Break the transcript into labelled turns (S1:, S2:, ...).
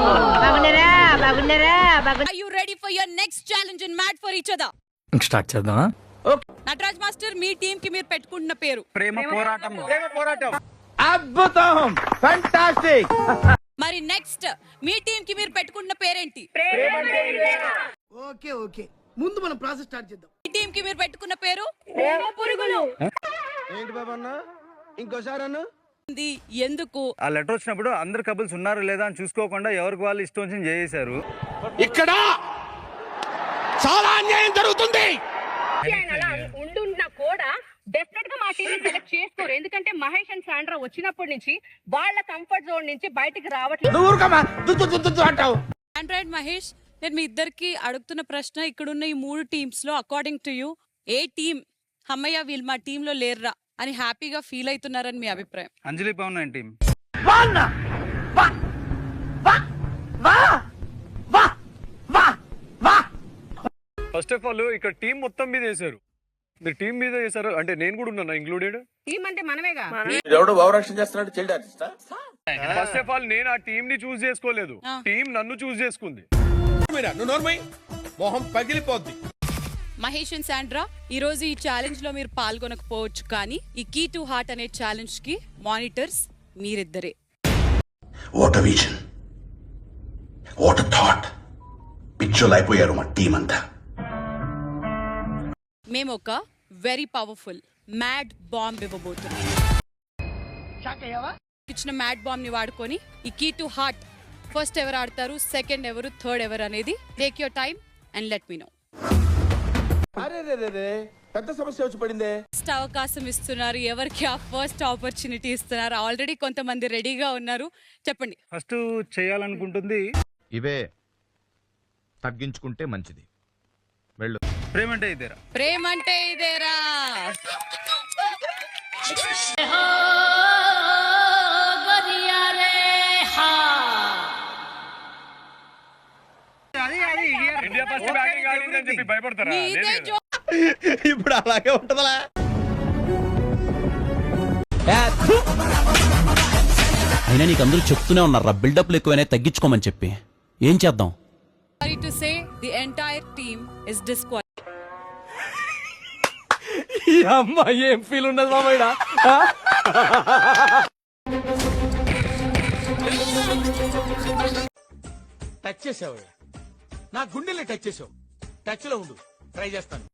S1: Are you ready for your next challenge in Mad for Each Other?
S2: Start చేద్దామా?
S1: Nataraj master, మీ team కి మీరు పెట్టుకుంటున్న పేరు
S3: ప్రేమ పోరాటం.
S4: అద్భుతం, ఫంటాస్టిక్.
S1: మరి నెక్స్ట్ మీ టీం కి మీరు పెట్టుకుంటున్న పేరేంటి?
S5: ఓకే ఓకే, ముందు మనం ప్రాసెస్ స్టార్ట్ చేద్దాం.
S1: మీ టీం కి మీరు పెట్టుకున్న పేరు
S4: ఏంటి బాబన్న, ఇంకోసారి అన్న.
S1: ఎందుకు?
S3: ఆ లెటర్ వచ్చినప్పుడు అందరు కపుల్స్ ఉన్నారు లేదా అని చూసుకోకుండా ఎవరికి వాళ్ళు ఇష్టం వచ్చింది చేసేశారు.
S4: ఇక్కడ చాలా అన్యాయం జరుగుతుంది.
S6: ఉండున్నా కూడా డెఫినెట్ గా మా టీం సెలెక్ట్ చేసుకోరు. ఎందుకంటే మహేష్ అండ్ సాండ్రా వచ్చినప్పటి నుంచి వాళ్ళ కంఫర్ట్ జోన్ నుంచి బయటికి రావట్లేదు.
S1: ఆండ్రాయిడ్ మహేష్, నేను మీ ఇద్దరికి అడుగుతున్న ప్రశ్న, ఇక్కడున్న ఈ 3 టీమ్స్ లో according to you A team అమ్మయ్య వీళ్ళు మా టీంలో లేర్రా అని హ్యాపీగా ఫీల్ అవుతున్నారని మీ అభిప్రాయం?
S3: Anjali Pawan and team. First of all ఇక్కడ టీం మొత్తం మీద వేశారు. మీరు టీం మీద చేశారు అంటే నేను కూడా ఉన్నాను ఇంక్లూడెడ్.
S6: టీం అంటే మనమేగా.
S4: ఎవడు భావరక్షణ చేస్తున్నాడు, చైల్డ్ ఆర్టిస్టా?
S3: ఫస్ట్ ఆఫ్ ఆల్ నేను ఆ టీం ని చూస్ చేసుకోలేదు, టీం నన్ను చూస్ చేసుకుంది.
S4: మొహం పగిలిపోద్ది.
S1: మహేష్ అండ్ సాండ్రా, ఈ రోజు ఈ ఛాలెంజ్ లో మీరు పాల్గొనకపోవచ్చు, కానీ ఈ కీ టు హార్ట్ అనే ఛాలెంజ్ కి మానిటర్స్ మీరిద్దరే.
S7: What a vision, what a thought. పిక్చర్లు అయిపోయారు మా టీం అంతా.
S1: మేము ఒక వెరీ పవర్ఫుల్ మ్యాడ్ బాంబ్ ఇవ్వబోతున్నాం. ఇచ్చిన మ్యాడ్ బాంబ్ ని వాడుకొని ఈ కీ టు హార్ట్ ఫస్ట్ ఎవరు ఆడతారు, సెకండ్ ఎవరు, థర్డ్ ఎవరు అనేది take your time and let me know.
S4: పెద్ద సమస్య వచ్చి పడిందే.
S1: ఫస్ట్ అవకాశం ఇస్తున్నారు, ఎవరికి ఆ ఫస్ట్ ఆపర్చునిటీ ఇస్తున్నారు? ఆల్రెడీ కొంతమంది రెడీగా ఉన్నారు, చెప్పండి.
S3: ఫస్ట్ చేయాలనుకుంటుంది
S8: ఇవే తగ్గించుకుంటే మంచిది. వెళ్ళు.
S3: ప్రేమ అంటే ఇదేరా.
S1: ప్రేమ అంటే ఇదేరా.
S3: ఇండియా ఫస్ట్ బ్యాటింగ్ ఆడిందని చెప్పి భయపడతారా?
S1: మీదే జో-
S4: ఇప్పుడు అలాగే ఉంటదలా.
S9: అయినా నీకు అందరూ చెప్తూనే ఉన్నారా బిల్డప్లు ఎక్కువైనా తగ్గించుకోమని చెప్పి. ఏం చేద్దాం?
S1: Sorry to say, the entire team is disqualified.
S2: ఈ అమ్మ ఏం ఫీల్ ఉండదు మామయ్య.
S4: టచ్ చేసావు, నా గుండెల్ని టచ్ చేసావు. టచ్ లో ఉండు, ట్రై చేస్తాను.